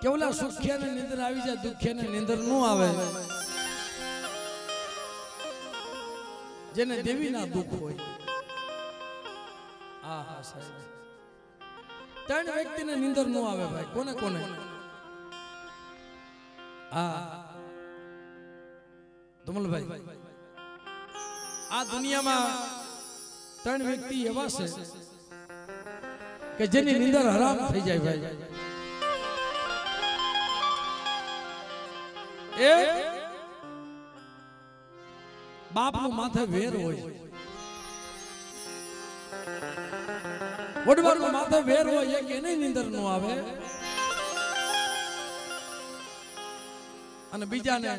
કેવલા સુખ્યા ને નિંદર આવી જાય, દુખ્યા ને નિંદર નો આવે. જેને દેવી ના દુઃખ હોય. હા હા સાહેબ, ત્રણ વ્યક્તિને નિંદર નો આવે ભાઈ. કોને કોને? હા ધમલભાઈ, આ દુનિયામાં ત્રણ વ્યક્તિ એવા છે કે જેની નિંદર હરામ થઈ જાય ભાઈ. એક બાપનું માથે વેર હોય, વડવાનું માથે વેર હોય, એક એને નિંદર નો આવે. અને બીજાને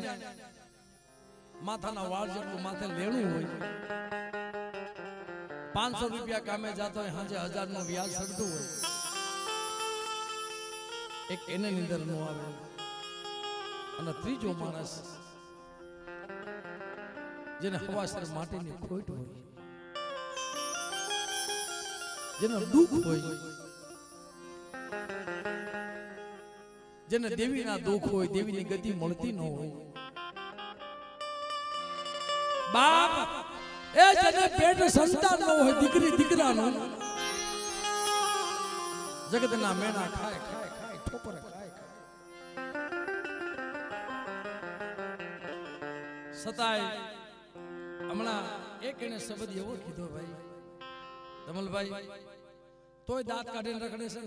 માથાના વાળ જેટલું માથે લેણું હોય, 500 રૂપિયા કામે જતો હોય, સાંજે 1000 નું વ્યાજ સડતું હોય, એક એને નિંદર નો આવે. અને ત્રીજો માણસ જેને હવાસર માટીની ખોટ હોય, જેને દુઃખ હોય, જેને દેવીના દુઃખ હોય, દેવીની ગતિ મળતી ન હોય. બાપ એ જેને પેટ સંતાન ન હોય, દીકરી દીકરાનું, જગતના મેણા ખાય ખાય ખાય, ઠોકર ખાય ખાય, સતાય. હમણાં એક એને શબ્દ એવો કીધો ભાઈ ધમલભાઈ, તોય દાંત કાઢીને રખડે છે.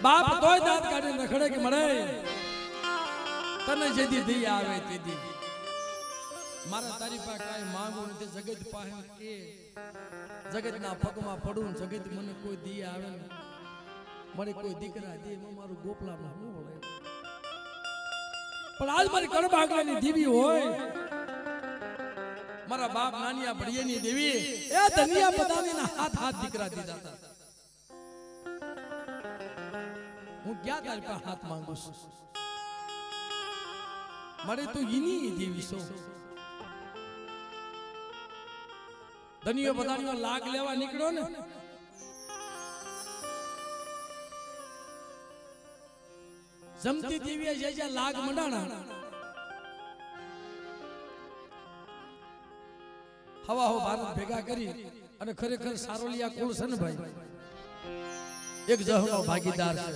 બાપ તોય દાંત કાઢીને રખડે કે મળે તને જેદી દી આવે તેદી. મારા તારી પાસે કાંઈ માંગુ નથી, જગત પાસે કે જગતના પગમાં પડું, જગત મને કોઈ દી આવે ને મારે કોઈ દીકરા દે, મારું ગોપલામાં ન વળે. પણ આજ મારી કડબાગલાની દેવી હોય, મારા બાપ નાનિયા ભડિયાની દેવી, એ ધનિયા બદામીના હાથ હાથ દીકરા દીધા હતા. હું ક્યાં તારી પાસે હાથ માંગુ છું? મારે તું ઈની દેવી છો. ધનિયો બદામીનો લાગ લેવા નીકળ્યો ને, જમતી દેવીએ જે લાગ મંડાણા, હવા હો ભારત ભેગા કરી. અને ખરેખર સારોલિયા કુળ છે ને ભાઈ, એક જહનો ભાગીદાર છે.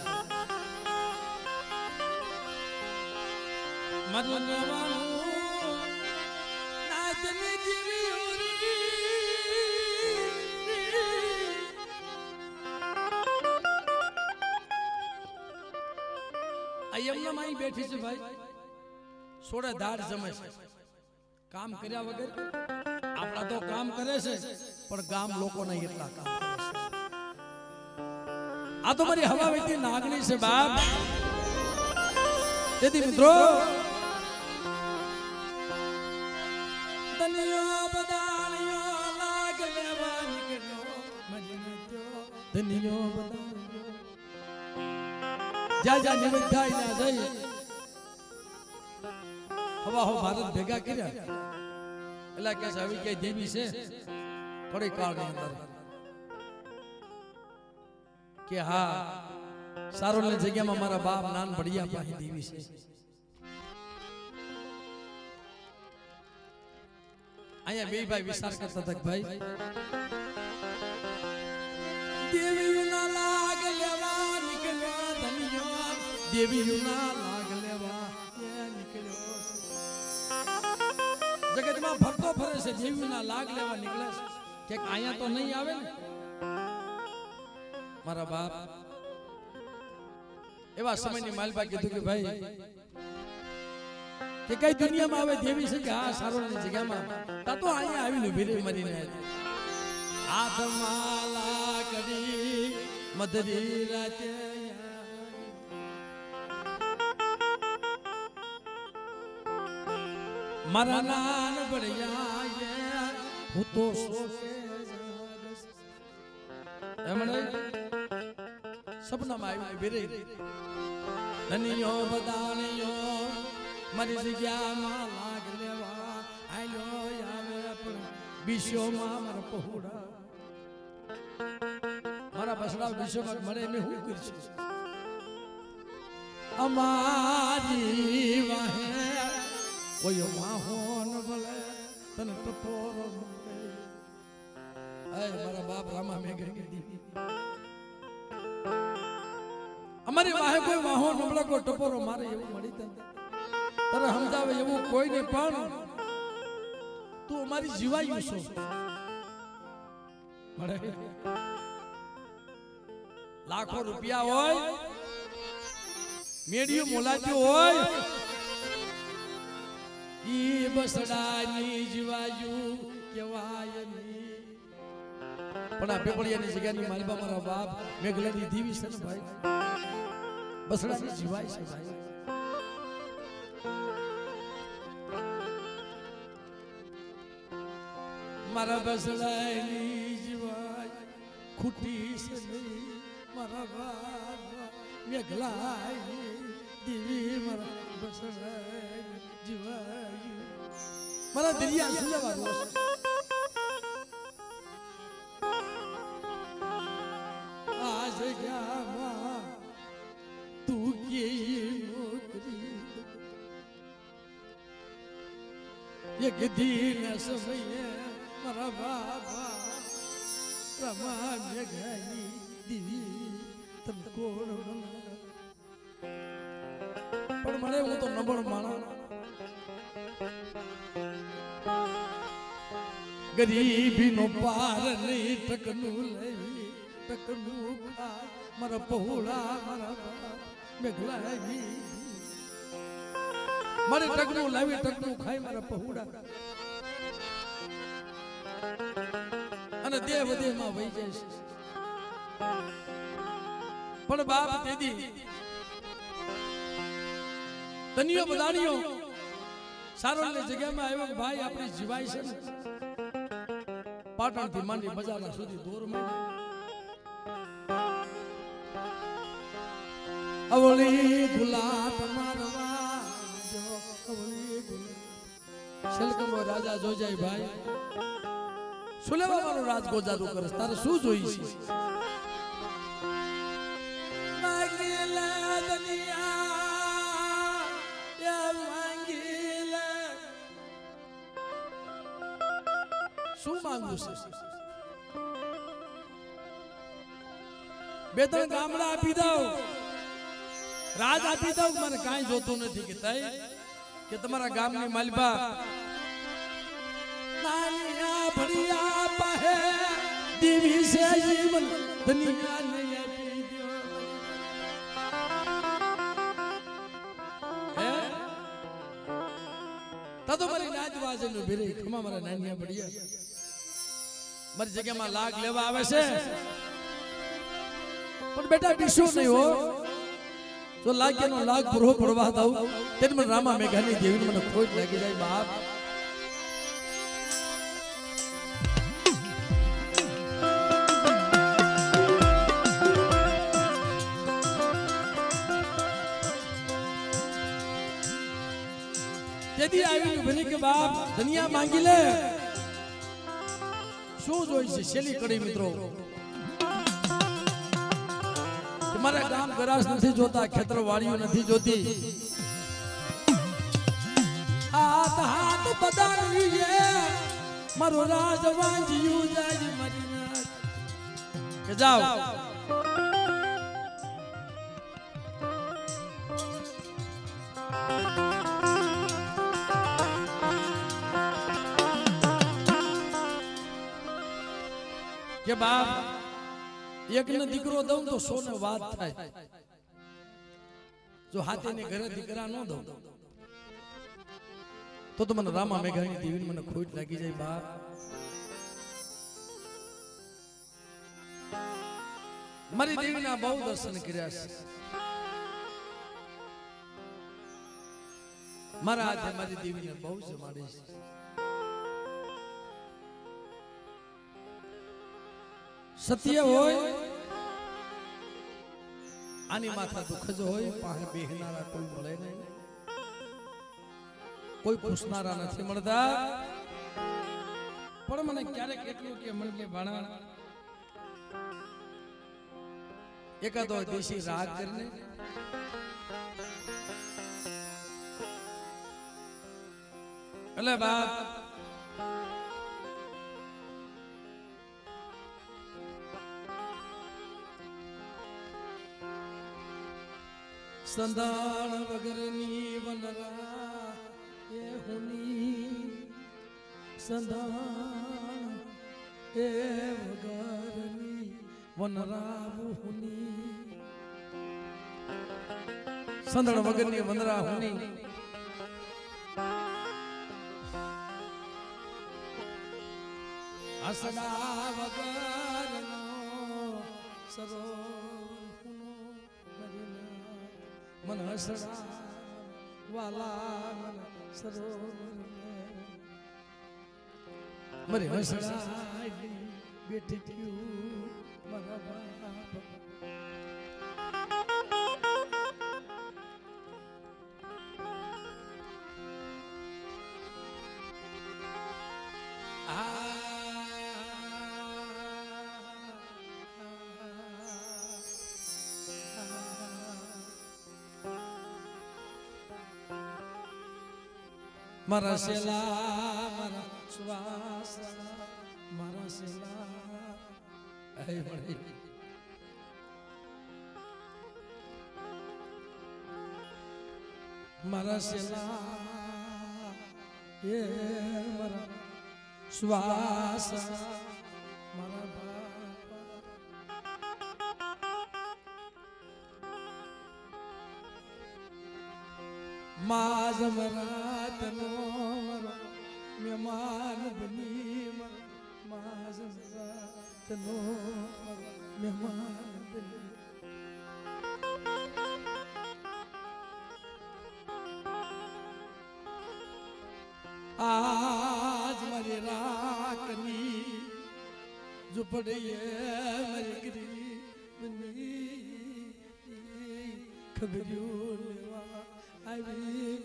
એમના બેઠી છે ભાઈ, સોડે દાઢ જમે છે, કામ કર્યા વગર. આપણા તો કામ કરે છે, પણ ગામ લોકો નહીં એટલા કામ કરે છે. આ તો મારી હવા વેતી નાગણી છે બાપ. તેથી મિત્રો, ધનિયો બદાણીયો લાગ લેવા નીકળ્યો, ધનિયો બદાણીયો જા જા નિમિત્ત થાય ના જઈ. હવા હો ભારત ભેગા કર્યા એટલે કે આવી કઈ દેવી છે થોડી કાળની અંદર કે હા સારોલની જગ્યામાં મારા બાપ નાન ભડિયા પાસે દેવી છે. અહીંયા બે ભાઈ વિચાર કરતા હતા ભાઈ, દેવીના લાગ લેવા નીકળ્યા ધનિયો, દેવીના લાગ લેવા નીકળ્યો. જગતમાં ફરતો ફરે છે, દેવીના લાગ લેવા નીકળે છે, કે અહીંયા તો નહીં આવે ને. મારા બાપ એવા સમયની માલબા કીધું કે ભાઈ કે કઈ દુનિયામાં આવે દેવી છે કે હા સારોલની જગ્યામાં, તા તો અહીંયા આવીને ભીરે મરીને હાથમાં લાકડી મધરી રાતે મારા નાન બળિયા હું તો શોકે એમણે સપનામાં આવીને ભીરે ધનિયો બદાણીયો મારી જગ્યામાં લાગ લેવા આયો આવે, પણ બીશોમાં મારા પહોળા મારા બસડા વિશ્વમાં મળે મેં હું કરીશું અમારી વાહે કોઈ વાહોન ભલે તને ટપોરો એ મારા બાપ રામા મેં ગઈ અમારી વાહે કોઈ વાહો નબળો કોઈ ટપોરો મારે એવું મળી તને સમજાવે એવું કોઈ નહીં પણ તું અમારી જીવાયું છો મળે લાખો રૂપિયા હોય મેડિયું મોલાતું હોય ઈ બસડાની જીવાયું કહેવાય નહીં પણ આ પેપળિયાની જગ્યાની માલબા મારા બાપ મેઘલાની દીવી છે ને ભાઈ બસડાની જીવાય છે ભાઈ મારા બસડાની જીવાય ખૂટી છે નહીં મારા બાપ મેઘલાની દીવી મારા બસડાની જીવાય મારા દરિયા સુલેવાનો આ જગ્યામાં તું કે નોકરી એક દિન સમયે મારા બાબા રમા મેઘાની દીવી તમ કોણ પણ મને હું તો નબળ માણા ગરીબી નો પાર નહીં ટકનું લઈ ટકનું ખા મારા પહોળા મારા બાપ મેઘલાઈ મારે ટકનું લાવી ટકનું ખાઈ મારા પહોળા અને દેવ દેવમાં વહી જાય છે પણ બાપ તેદી તનિયો બધાણીઓ સારોલની જગ્યામાં આવ્યો કે ભાઈ આપણી જીવાય છે ને પાટણ થી માંડી બજારના સુધી દોરમાં અવળી ગુલાટ મારવા જો અવળી ગુલાટ શલકમો રાજા જોજાઈ ભાઈ સુલેવા મારો રાજ ગોજારું કરે તારે શું જોઈ છે માંગીલા દનિયા યા માંગીલા શું માંગુ છે બે ત્રણ ગામડા આપી દઉં રાજ આપી દઉં મને કાંઈ જોતું નથી કે તઈ કે તમારા ગામની માલબા નાનિયા ભડિયા પાહે દીવી છે જીવન દનિયા ને આપી દો હે તા તો મારી નાચ વાજે નો ભીરે ખમા મારા નાનિયા ભડિયા મારી જગ્યામાં લાગ લેવા આવે છે પણ બેટા ડીશો નહીં હો તો લાગ્યાનો લાગ પૂરો પડવા દઉં તેને મને રામા મેઘાની દેવીને મને ખોટ લાગી જાય બાપ તેથી આવીને ભરી કે બાપ દનિયા માંગી લે શું જોઈ છે છેલ્લી કડી મિત્રો તમારા ગામ ગરાસ નથી જોતા ખેતર વાળીઓ નથી જોતી હાથ હાથ બદાણીએ મારો રાજ વાંજ્યું જાય મરીના કે જાઓ કે બાપ એક ને દીકરો દઉં તો 100 ને વાત થાય જો હાથે ને ઘરે દીકરા ન દઉં તો મને રામા મેઘાની દેવીને મને ખોટ લાગી જાય બાપ મારી દેવીના બહુ દર્શન કર્યા છે મારા હાથે મારી દેવીને બહુ જમાડી છે સત્ય હોય આની માથા દુઃખ જ હોય પાસે બેહનારા કોઈ મળે નહીં કોઈ પૂછનારા નથી મળતા પણ મને ક્યારેક એટલું કે મન કે ભાણા एकादो देशी राग करने अले बाप संदान वगरनी वनरा ये हुनी संदान ए वगरनी वनरा हुनी संदान वगरनी वनरा हुनी हसना वगरनो सरोवर हुनो मन हसड़ा वाला मन सरोवर मरे हसड़ा बेटी क्यों मरा बाप मारा सेला मारा श्वास मारा सेला ऐ बड़े मारा सेला ये मारा श्वास मारा माज मरात नो मेहमान बनी माज मरात नो मेहमान बनी आज मारी राकनी झुपड़ी मेरी गरीबनी खबरियों लेवा आई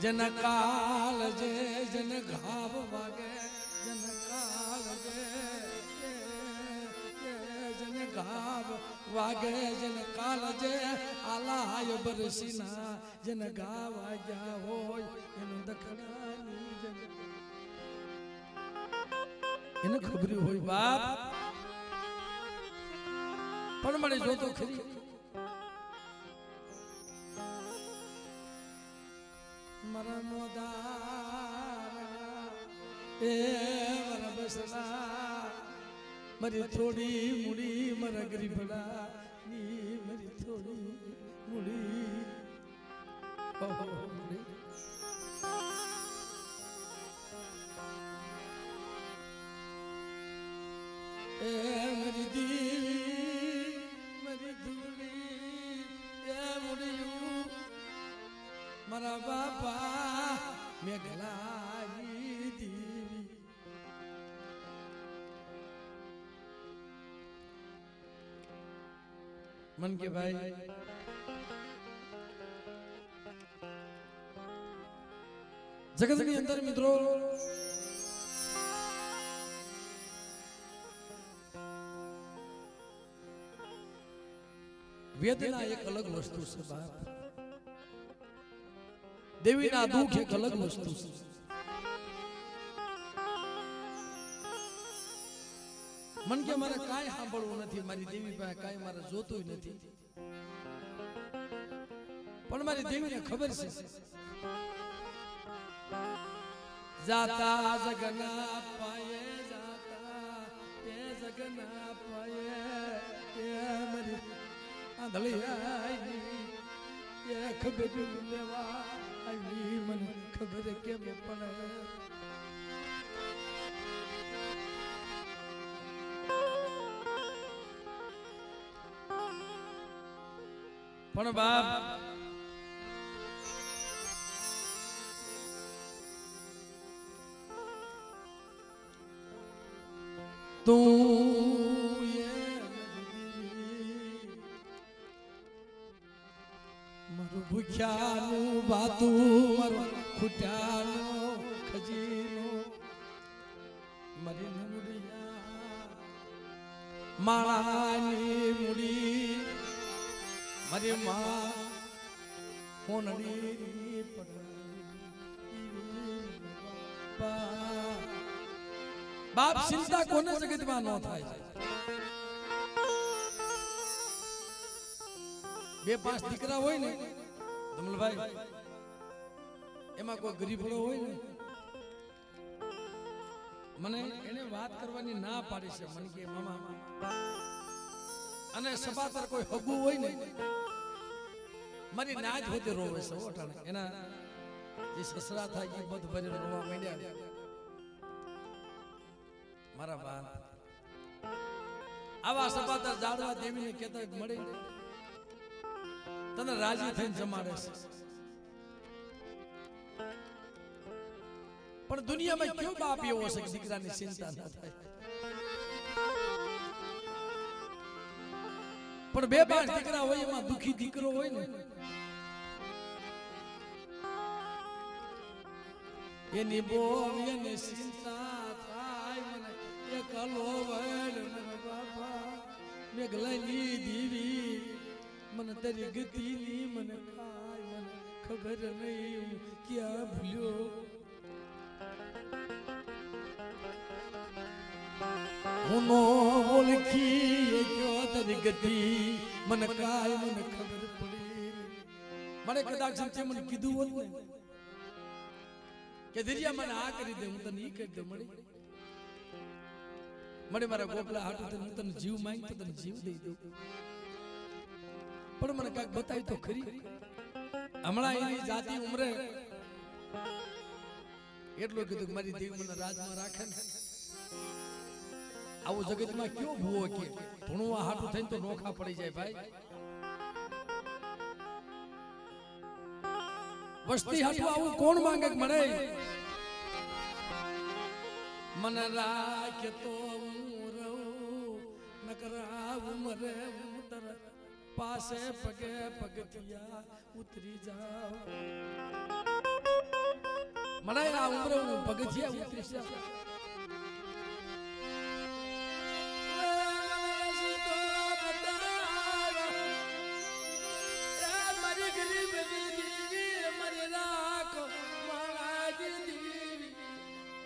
जन काल जे जन घाव वागे जन काल जे जन घाव वागे जन काल जे आलाय बरसीना जन गाव आजा होय इन दखनानी जन इन खबरी होय बाप पण मने जो तो खरी मरा मोदारा ए मरा बसला मरी थोड़ी मुड़ी मरा गरीबड़ा नी मरी थोड़ी मुड़ी ए मरी दीवी मरी धूली ए मुड़ी मरा बापा मेघलाई देवी मन के भाई जगत के अंदर मित्रों वेदना एक अलग वस्तु से बाप देवी ना दुख एक अलग वस्तु से मन के मारे काय सांभळવું નથી મારી દેવી પાસે કાઈ મારે જોતું નથી પણ મારી દેવીને ખબર છે जाता जगना पाए जाता ये जगना पाए ये मरी आंधली आई ये खबर लेवा आई मन खबर के में पड़े पण बाप तू ये ભૂખ્યાનું ભાતું મારું ખૂટ્યાનો ખજીનો મારી નમડિયા માળાની મૂડી મારી માં હોનડી બાપ ચિંતા કોને જગતમાં ન થાય બે પાંચ દીકરા હોય ને ધમલભાઈ એમાં કોઈ ગરીબડો હોય ને મને એને વાત કરવાની ના પાડી છે મને કે મામા અને સબાતર કોઈ હગુ હોય ને મારી નાજ હોતે રોવે છે ઓટાણે એના જે સસરા થાય એ બધ ભરીને રોવા માંડ્યા મારા બાપ આવા સબાતર જાડવા દેવીને કહેતા મળે તને રાજી થઈને જમાડે છે પણ દુનિયામાં કયો બાપ એવો છે કે દીકરાની ચિંતા ના થાય પણ બે પાંચ દીકરા હોય એમાં દુખી દીકરો હોય ને એની બોવ એને ચિંતા થાય મને એકલો વડ મને બાપા મેઘલાની દીવી મને તારી ગતિની મને કાય મને ખબર નહીં ક્યાં ભૂલ્યો હું નો ઓળખી ગયો તારી ગતિ મને કાય મને ખબર પડી મને કદાચ સંતે મને કીધું હોત ને કે દરિયા મને આ કરી દે હું તને ઈ કરી દઉં મળી મારા ગોપલા હાટું હું તને જીવ માંગ તો તને જીવ દઈ દઉં પણ મને કાંઈક બતાવી તો ખરી હમણાં એની જાતિ ઉમરે એટલું કીધું મારી દેવી મને રાજમાં રાખે ને આવું જગતમાં કયો ભૂવો કે ભણવા હાટું થઈને તો નોખા પડી જાય ભાઈ વસ્તી હાટું આવું કોણ માંગે મળે મને રાખે તો હું રહું નકરા ઉમરે ઉતર पासे पगे पगथिया उतरी जाओ मनाय आ उमरे पगथिया उतरी जाओ मरी गरीब दीदी मरी राख माला दीदी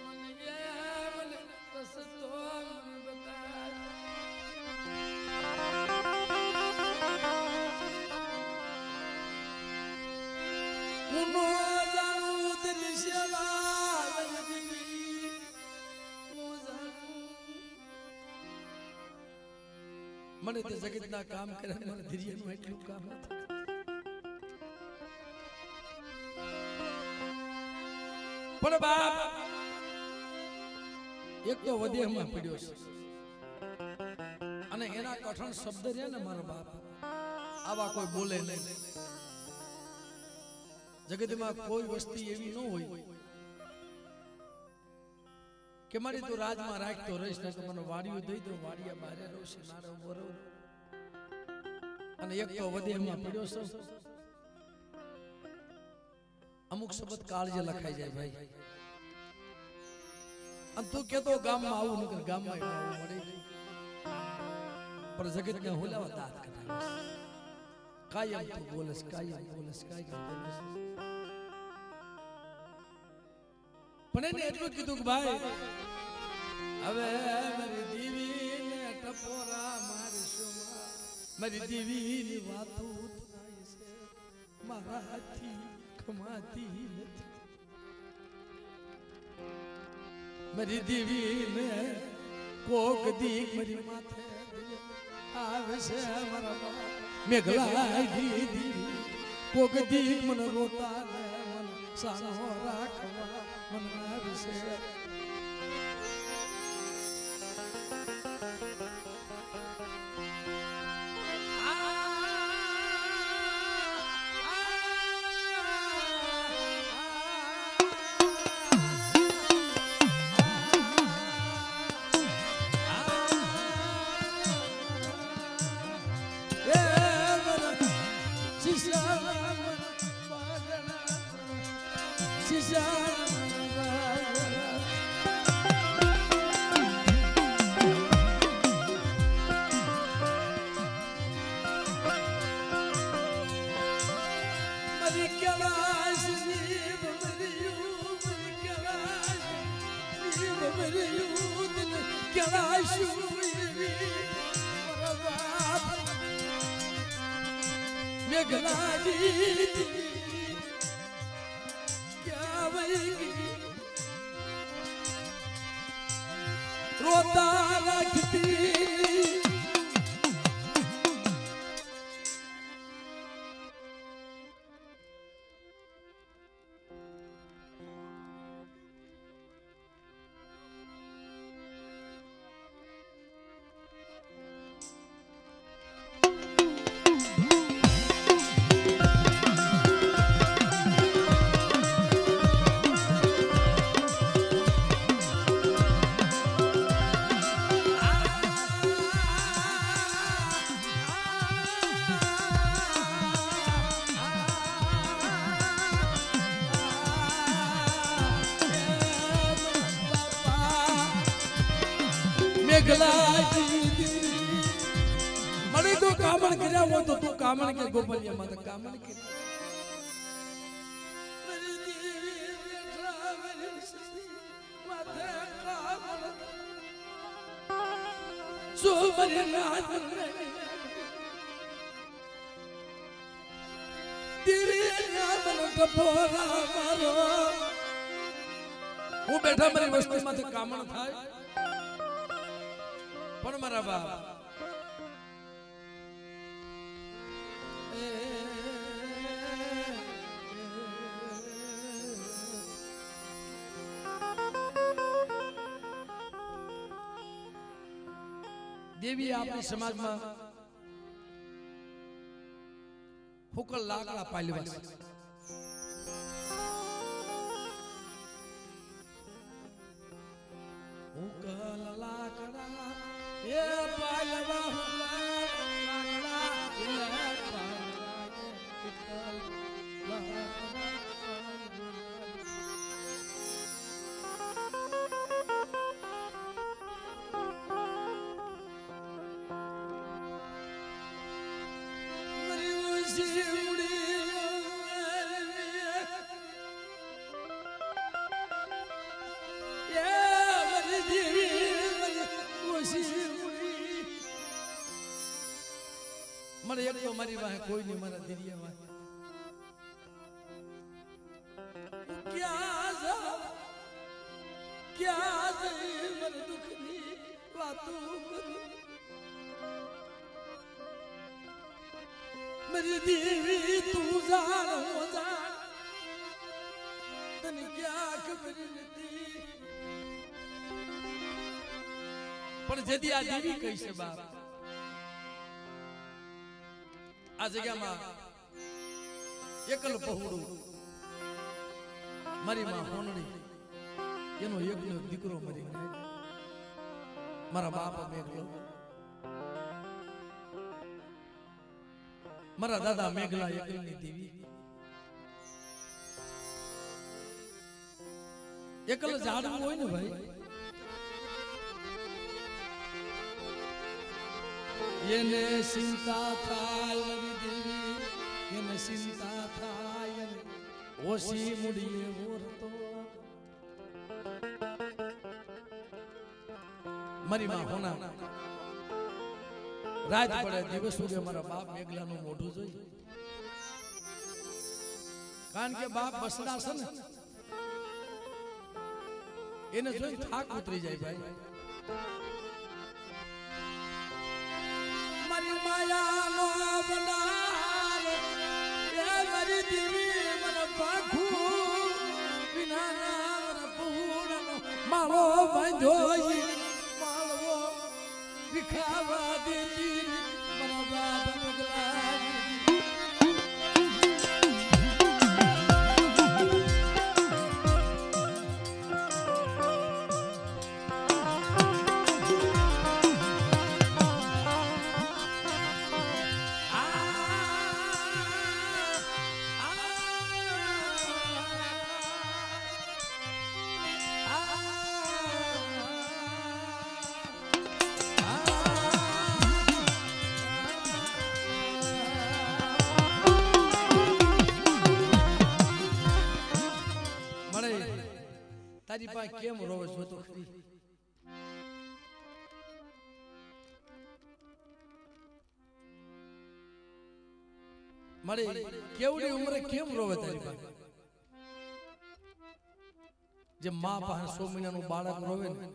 मन गया मन रसतो मन बता મને તે જગતના કામ કરે મને ધીરિયાનું એટલું કામ નથી પણ બાપ એક તો વધેમાં પડ્યો છે અને એના કઠણ શબ્દ રહ્યા ને મારો બાપ આવા કોઈ બોલે નહીં જગતમાં કોઈ વસ્તી એવી ન હોય કે મારી તું રાજમાં રાખતો રહીશ ને તો મને વાડીઓ દઈ દો વાડિયા બારે રોશે નારો બોરો અને એક તો વધેમાં પડ્યો છે અમુક શબ્દ કાળજે લખાઈ જાય ભાઈ અને તું કેતો ગામમાં આવું નકર ગામમાં આવું મળે પણ જગતને હોલાવા દાંત કઢાવે કાયમ તું બોલસ કાયમ બોલસ પણ એને એટલું કીધું કે ભાઈ હવે મારી દીવીને ટપોરા મારશું મારી દીવીની વાતો થાય છે મારાથી ખમાતી નથી મારી દીવીને કોક દીક મારી માથે આવે છે મારા મેઘલા દીદી કોક દીક મને રોતા ને મને સાનો રાખવા મને આવે છે કર્યું કેળાશું મેઘલાજી ક્યાં વહી રોતા રાખતી मरे तो कामण किया वो तो तू कामण के गोपलिया मत कामण के मेरी देवी बेटा मेरी सती माथे कामण सो मरे नाथ तेरे नाम टपोरा मारो वो बैठा मेरी वस्ती माथे कामण थाय पण मारा बाप देवी आपनी समाज में हुकल लाकड़ा पालवा हुकल लाकड़ा ये पालवा मरे एक तो मरी वाह कोई नहीं मरा दिलिया वाह क्या मर दुखनी बातों मेरी देवी तू जान हो जान तने क्या खबर नहीं पर जदी आ देवी कैसे बाप आ जगह में एकल पहुड़ू मरी मां होनड़ी एनो एकनो दीकरो मरी गयो मारा बाप मेघलो मारा दादा मेघला एकलनी देवी एकल झाड़ू होय ने भाई येने चिंता थाय मरी देवी येने चिंता थाय ओसी मुड़िए ओरतो मरी मां होना रात पड़े दिवस उगे मारा बाप मेघला नु मोढू जोई कान के बाप बसड़ा छे ने एने जोई थाक उतरी जाय भाई मरी माया नो बनार ये मरी देवी मन पाखू बिना नाम पूरन मालो बंधोई मालवो दिखावा देती मन बाप मेघला તારી પાસે કેમ રોવે છો તો ખરી મારે કેવડી ઉંમરે કેમ રોવે તારી પાસે જે માં પાસે 100 મહિનાનું બાળક રોવે ને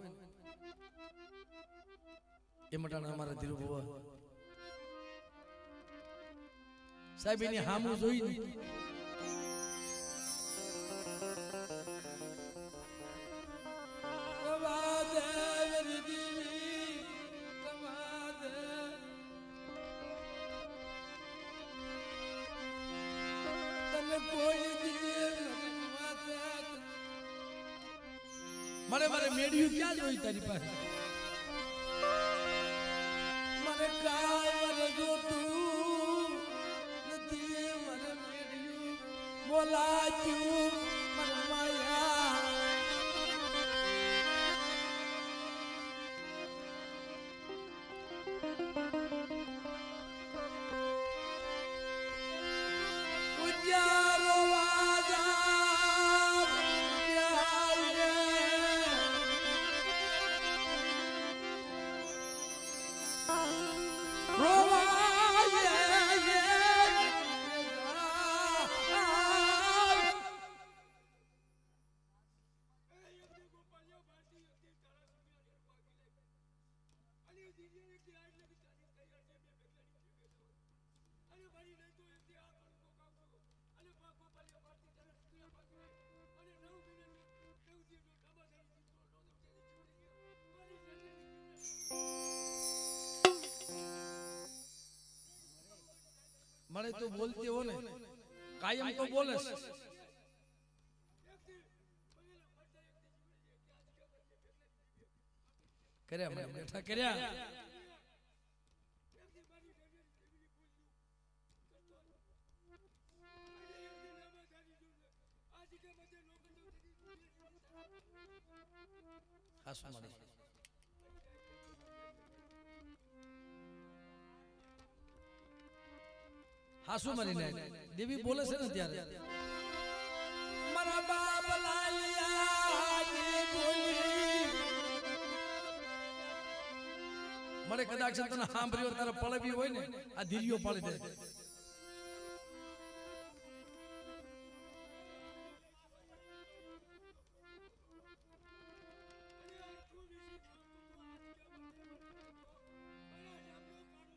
એ મટાણા અમારા ધીરુ બાબા સાહેબ એની હામું જોઈ ને મારે મારે મેડિયું ક્યાં જોઈ તારી પાસે મારે કાય જોતું નથી મારે મેડિયું બોલાતું મારે માયા મને તો બોલતી હો ને કાયમ તો બોલે કર્યા મને બેઠા કર્યા હાસુ મને હાસુ મરીને દેવી બોલે છે ને ત્યારે મારા બાપ લાલિયા ની બોલી મને કદાચ તને સાંભળ્યો તારે પળવી હોય ને આ ધીરીઓ પાડી દે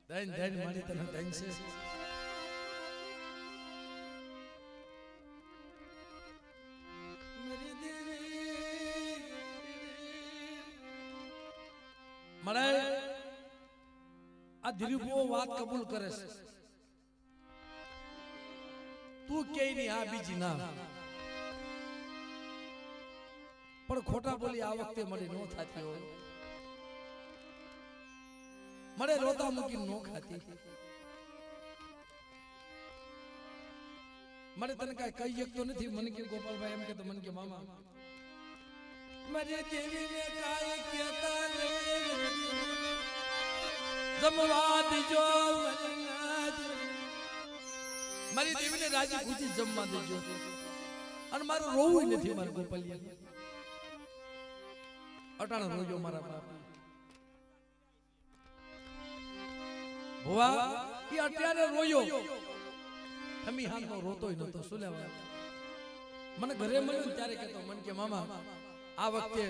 ધન ધન મારી તને ધન છે મળે આ દિલીપો વાત કબૂલ કરે છે તું કે ની આ બીજી ના પણ ખોટા બોલી આ વખતે મળી નો થાતી હોય મળે રોતા મૂકી નો ખાતી મને તને કઈ કહી શકતો નથી મને કે ગોપાલભાઈ એમ કે તો મને કે મામા મરે દેવી ને કાઈ કહેતા નહીં જમવા દેજો મારી દેવી ને રાજી ખુશી જમવા દેજો અને મારું રોવું નથી મારા ગોપાલિયા અટાણા રોજો મારા બાપ ભવા એ અત્યારે રોયો હમી હાથ નો રોતોય નતો શું લેવા મને ઘરે મળ્યો ત્યારે કહેતો મન કે મામા આ વખતે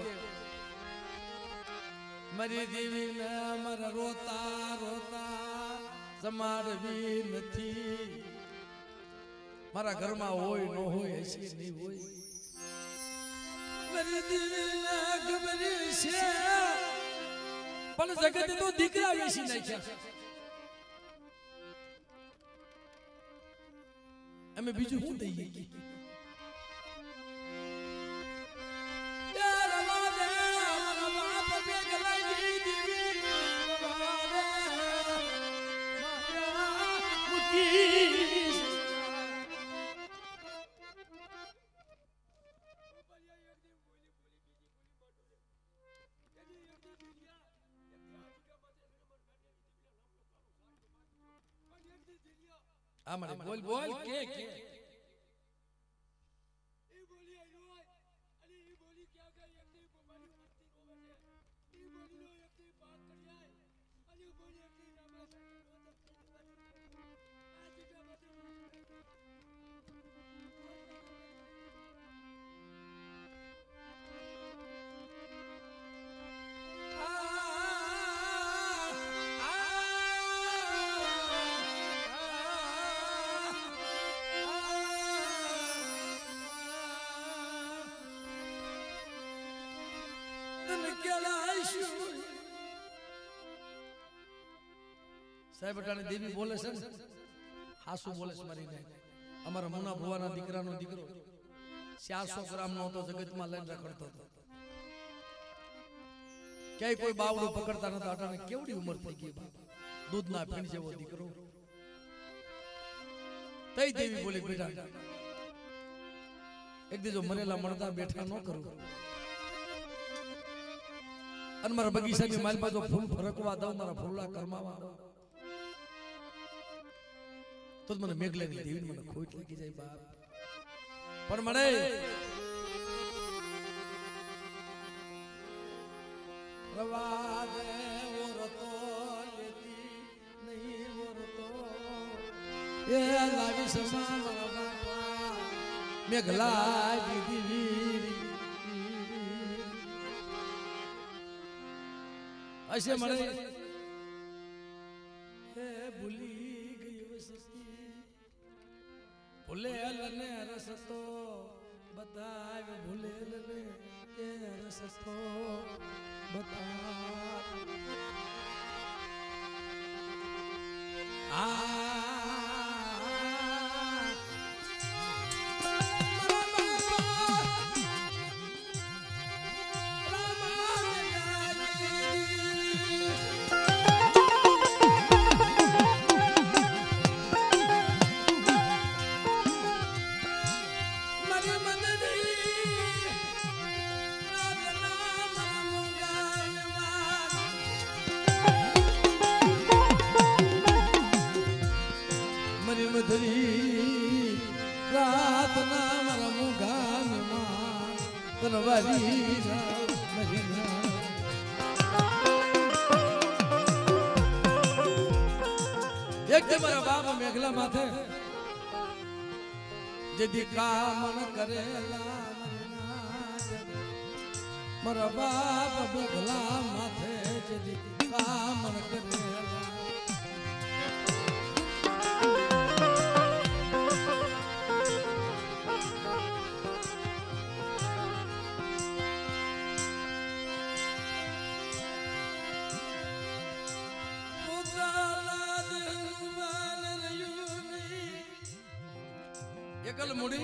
મારી દેવી ને મારા રોતા રોતા સમાડવી નથી મારા ઘરમાં હોય ન હોય એસી નહીં હોય મારી દેવી ને ખબર છે પણ જગત તો દીકરા વેસી નાખ્યા અમે બીજું શું દઈએ આમરે બોલ બોલ કે એ બોલી આયો અને એ બોલી ક્યાં ગઈ એકની પોપાની મસ્તી રોવે છે એ બોલી નો એકની વાત કરી જાય અને બોલી એકની નામે આ જગ્યા બધું साहेब अटाणे देवी बोले छे ने हासु बोले छे मारी ने अमरा मुना भुवाना दीकरानो दीकरो 400 ग्राम नो तो जगत में लઈને रखड़तो હતો ક્યાંય કોઈ બાવડું પકડતા નતા અટાણે કેવડી ઉંમર થઈ ગઈ બાપ દૂધના ફીણ જેવો દીકરો તઈ દેવી બોલી બેટા એક દીજો મરેલા મળતા બેઠા ન કરું અને મારા બગીચાની માલમાં જો ફૂલ ફરકવા દઉં મારા ફૂલડા કરમાવા દઉં તો મને મેઘલાની દેવી મને ખોટ લાગી જાય બાપ પણ મને રવાદે ઓરતો લેતી નહીં ઓરતો એ લાવી સમા મારા બાપા મેઘલા દીદી ऐसे मरे भूली गई वसती भूले लने रसतो बताए भूले लने ये रसतो बता मारा बाप मेघला माथे जदी कामन करेला मारा बाप मेघला माथे जदी कामन करेला एकल मुड़ी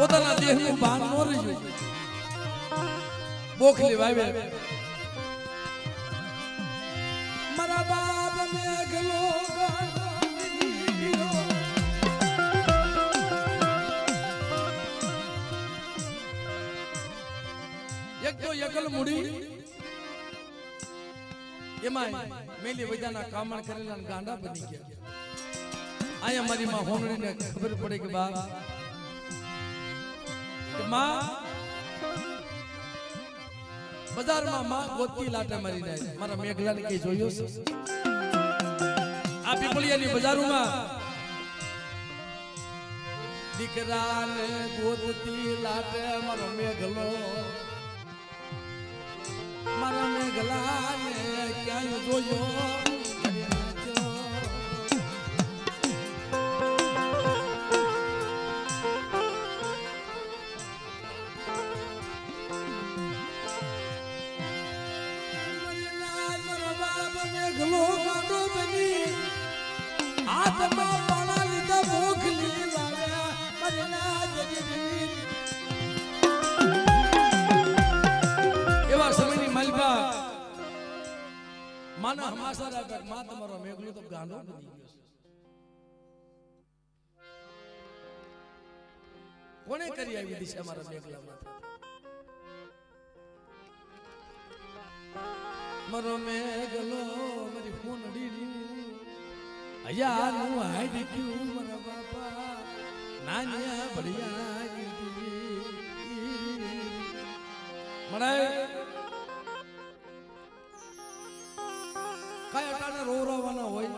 પોતાના દેહનું ભાન ન રહ્યું બોખલી વાવે મારા બાપ મેઘલો એક તો એકલ મુડી એમાં મેલી વજાના કામણ કરેલા ગાંડા બની ગયા આયા મારી માં હોનડીને ખબર પડે કે બાપ मां बाजार में मां गोती लाटे मारी जाए मारा मेघला ने कई जोयो छे आ पीपलियानी बाजारों में दीकरा ने गोती लाटे मारो मेघलो मारा मेघला ने क्या जोयो हाथ में पाना लीधा भूख ली वाले माना हमासा राख मां તમારો મેઘલો તો ગાંડો બની ગયો છે કોને કરી આવી દિશા મારા મેઘલા માથે મારો મેઘલો મારી ફૂનડી અયા નું હાઈડ ક્યું મારા બાપા નાનિયા બળિયા મણાય કાય અટાણે રોરાવાના હોય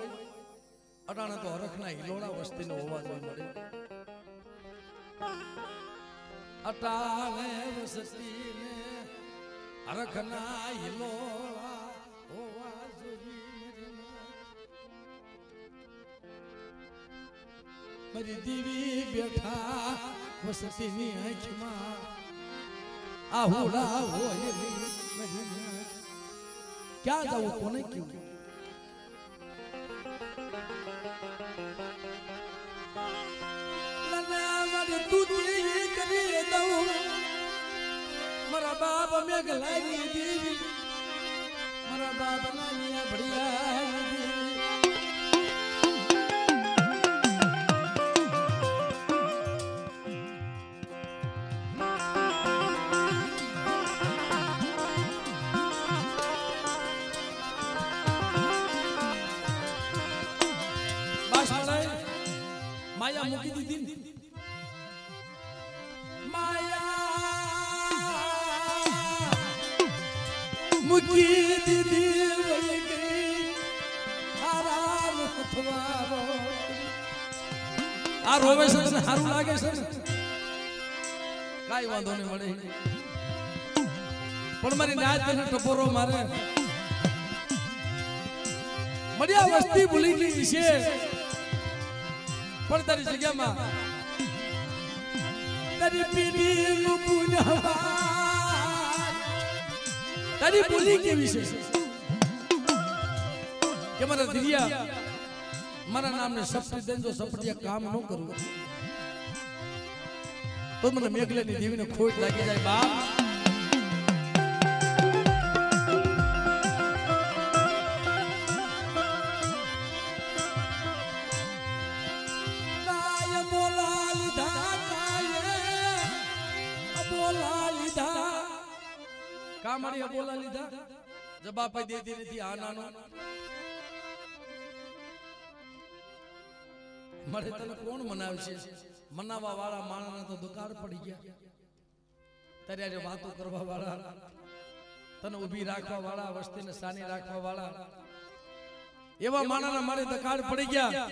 અટાણે તો હરખના હિલોડા વસ્તીનો અવાજ મળે અટાણે વસતીને હરખના હિલોડા હોવા જોઈએ મારી દીવી બેઠા વસતીની આંખમાં આહુડા હોય ક્યાં જાવું કોને ક્યું મારી દૂધી કરી દઉં મારા બાપ મેઘલાની દેવી મારા બાપ નાનિયા ભડિયા माया मुकी दीदी माया मुकी दीदी वही गई आराम थवारो आ रोवे છે ને હારું લાગે છે ને કાઈ વાંધો નહીં મળે પણ મારી નાચ તને ટપોરો મારે મડિયા વસ્તી ભૂલી ગઈ છે પણ તારી જગ્યામાં તારી પીડી નું પુનવા તારી બોલી કેવી છે કે મારા દિલિયા મારા નામને સપટી દેજો સપટીયા કામ ન કરું તો મને મેઘલાની દેવીને ખોટ લાગી જાય બાપ કામડિયા બોલા લીધા જવાબ આપી દેતી નથી આ નાનો મારે તને કોણ મનાવશે મનાવવા વાળા માણસને તો દુકાળ પડી ગયા ત્યારે વાતો કરવા વાળા તને ઊભી રાખવા વાળા વસ્તીને સાની રાખવા વાળા એવા માણસને મારે દુકાળ પડી ગયા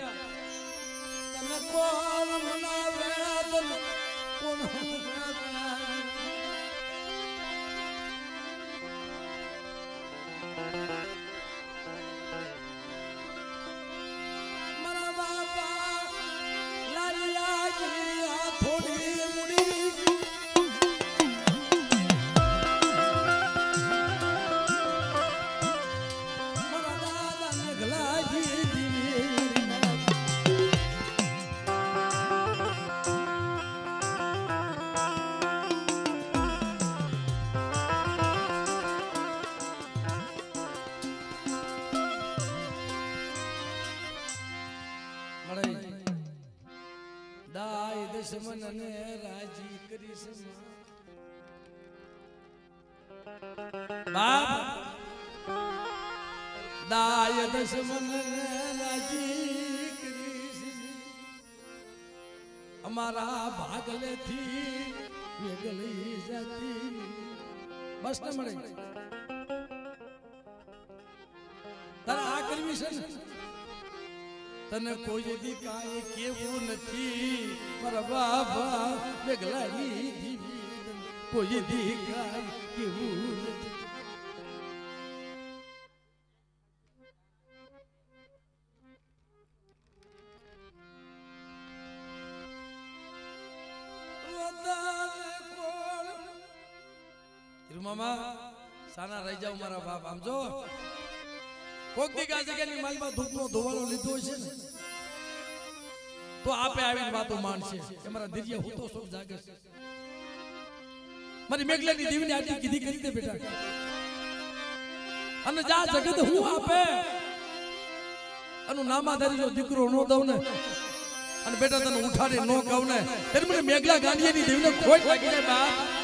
તને કોણ મનાવે તને કોણ દુશ્મનને રાજી કરી બાપ દાય દુશ્મનને રાજી કરી અમારા ભાગલેથી વેગળી જાતી બસ ન મળે તારે આ કરવી છે ને તને કોઈ દી કાંઈ કેવું નથી મારા બાબા મેઘલાની દીવી કોઈ દી કાંઈ કેવું નથી મામા સાના રહી જાવ મારા બાપ આમ જો કોક દી આ જગ્યાની માલમાં ધૂપનો ધોવાનો લીધો છે ને તો આપે આવીને વાતો માનશે કે મારા દિવ્ય હું તો સુખ જાગે છે મારી મેઘલાની દીવીને આટલી કીધી કરી દે બેટા અને જા જગત હું આપે અનુ નામાધારી જો દીકરો નો દઉં ને અને બેટા તને ઉઠાડી નો કહું ને ત્યારે મને મેઘલા ગાંધીની દેવીને ખોટ લાગી જાય બાપ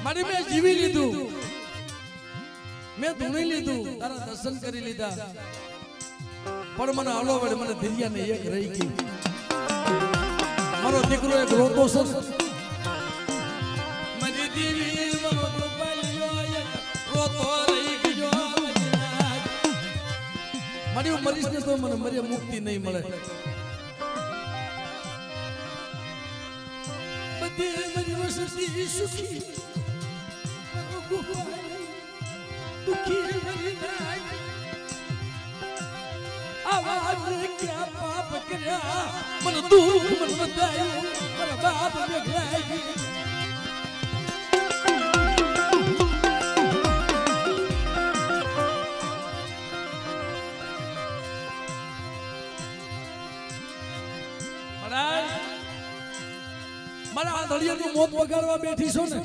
મારી મેં જીવી લીધું મેં ધૂણી લીધું તારા દર્શન કરી લીધા પણ મને હલો વડે મને ધીરિયાને એક રહી ગઈ મારો દીકરો એક રોતો છે મારી દીવી મારો ગોપાલિયો એક રોતો રહી ગયો મારી મરીશ ને તો મને મરે મુક્તિ નહીં મળે બધી મારી વસતી સુખી दुखी मरी नाय आवाज क्या पाप करया मन दुख मन बताई मेरा बाप निकलाई मारा धड़ियाનું મોત બગાડવા બેઠી છો ને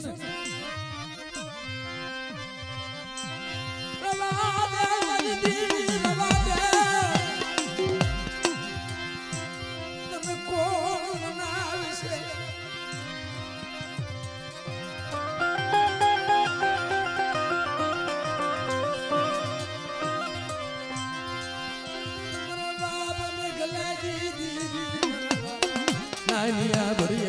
नानिया बढ़िया